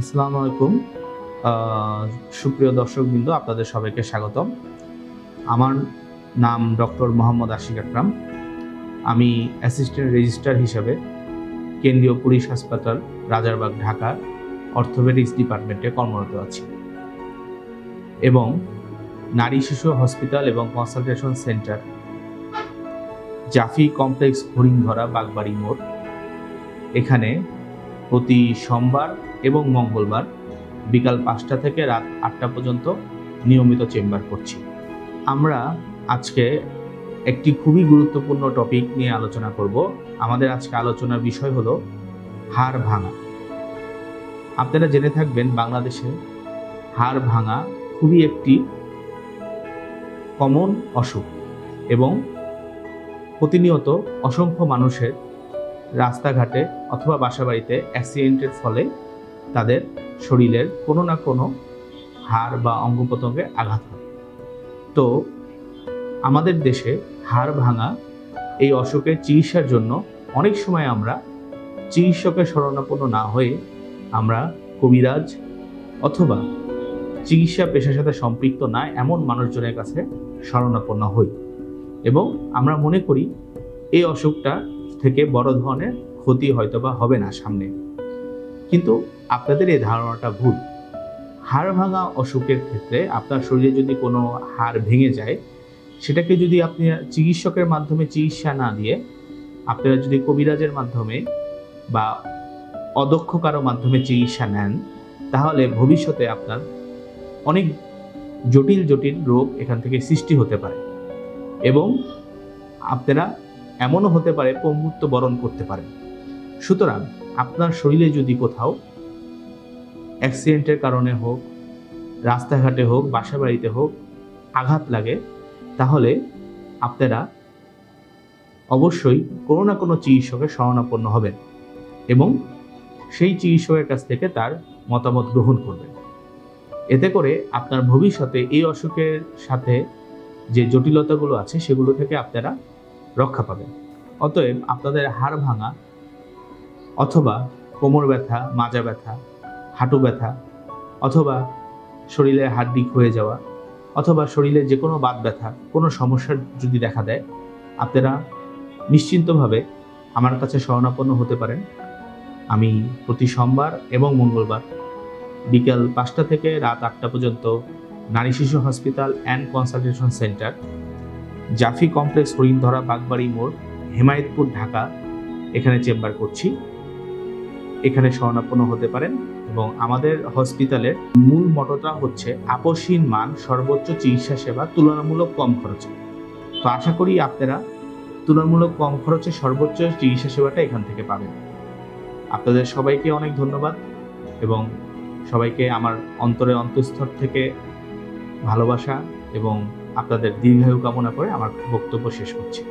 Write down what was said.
আসসালামু আলাইকুম। সুপ্রিয় দর্শকবৃন্দ, আপনাদের সবাইকে স্বাগতম। আমার নাম ডক্টর মোহাম্মদ আশিক আকরাম। আমি অ্যাসিস্ট্যান্ট রেজিস্ট্রার হিসেবে কেন্দ্রীয় পুলিশ হাসপাতাল রাজারবাগ ঢাকা অর্থোপেডিক্স ডিপার্টমেন্টে কর্মরত আছি এবং নারী শিশু হসপিটাল এবং consultation centre Jafi complex Harindhara Bagbari মোড় এখানে প্রতি সোমবার এবং মঙ্গলবার বিকাল 5টা থেকে রাত 8টা পর্যন্ত নিয়মিত চেম্বার করছি। আমরা আজকে একটি খুবই গুরুত্বপূর্ণ টপিক নিয়ে আলোচনা করব। আমাদের আজকে আলোচনার বিষয় হলো হাড় ভাঙা। আপনারা জেনে থাকবেন বাংলাদেশে হাড় ভাঙা খুবই একটি কমন অসুখ এবং প্রতিনিয়ত অসংখ্য মানুষের রাস্তাঘাটে অথবা বাসাবাড়িতে অ্যাক্সিডেন্টের ফলে তাদের শরীরের কোনো না কোনো হাড় বা অঙ্গ প্রত্যঙ্গে আঘাত হয়। তো আমাদের দেশে হাড় ভাঙা এই অসুখের চিকিৎসার জন্য অনেক সময় আমরা চিকিৎসকের শরণাপন্ন না হয়ে আমরা কবিরাজ অথবা চিকিৎসা পেশার সাথে সম্পৃক্ত না এমন মানুষজনের কাছে শরণাপন্ন হই এবং আমরা মনে করি এই অসুখটা থেকে বড় ধরনের ক্ষতি হয়তোবা হবে না সামনে। কিন্তু আপনাদের এই ধারণাটা ভুল। হাড় ভাঙা অসুখের ক্ষেত্রে আপনার শরীরে যদি কোনো হাড় ভেঙে যায়, সেটাকে যদি আপনি চিকিৎসকের মাধ্যমে চিকিৎসা না দিয়ে আপনারা যদি কবিরাজের মাধ্যমে বা অদক্ষ কারো মাধ্যমে চিকিৎসা নেন, তাহলে ভবিষ্যতে আপনার অনেক জটিল জটিল রোগ এখান থেকে সৃষ্টি হতে পারে এবং আপনারা এমনও হতে পারে পঙ্গুত্ব বরণ করতে পারেন। সুতরাং আপনার শরীরে যদি কোথাও অ্যাক্সিডেন্টের কারণে হোক, রাস্তাঘাটে হোক, বাসাবাড়িতে হোক আঘাত লাগে, তাহলে আপনারা অবশ্যই কোনো না কোনো চিকিৎসকের শরণাপন্ন হবেন এবং সেই চিকিৎসকের কাছ থেকে তার মতামত গ্রহণ করবেন। এতে করে আপনার ভবিষ্যতে এই অসুখের সাথে যে জটিলতাগুলো আছে সেগুলো থেকে আপনারা রক্ষা পাবেন। অতএব আপনাদের হাড় ভাঙা অথবা কোমর ব্যথা, মাজা ব্যথা, হাঁটু ব্যথা অথবা শরীরে হাড্ডি ক্ষয়ে যাওয়া অথবা শরীরে যে কোনো বাত ব্যথা, কোনো সমস্যার যদি দেখা দেয়, আপনারা নিশ্চিন্তভাবে আমার কাছে শরণাপন্ন হতে পারেন। আমি প্রতি সোমবার এবং মঙ্গলবার বিকাল 5টা থেকে রাত 8টা পর্যন্ত নারী শিশু hospital and consultation centre Jafi complex Harindhara Bagbari মোড় হেমায়েতপুর ঢাকা এখানে চেম্বার করছি। এখানে শরণাপন্ন হতে পারেন এবং আমাদের হসপিটালের মূল মটোটা হচ্ছে আপসহীন মান, সর্বোচ্চ চিকিৎসা সেবা, তুলনামূলক কম খরচে। তো আশা করি আপনারা তুলনামূলক কম খরচে সর্বোচ্চ চিকিৎসা সেবাটা এখান থেকে পাবেন। আপনাদের সবাইকে অনেক ধন্যবাদ এবং সবাইকে আমার অন্তরের অন্তঃস্থল থেকে ভালোবাসা এবং আপনাদের দীর্ঘায়ু কামনা করে আমার বক্তব্য শেষ করছি।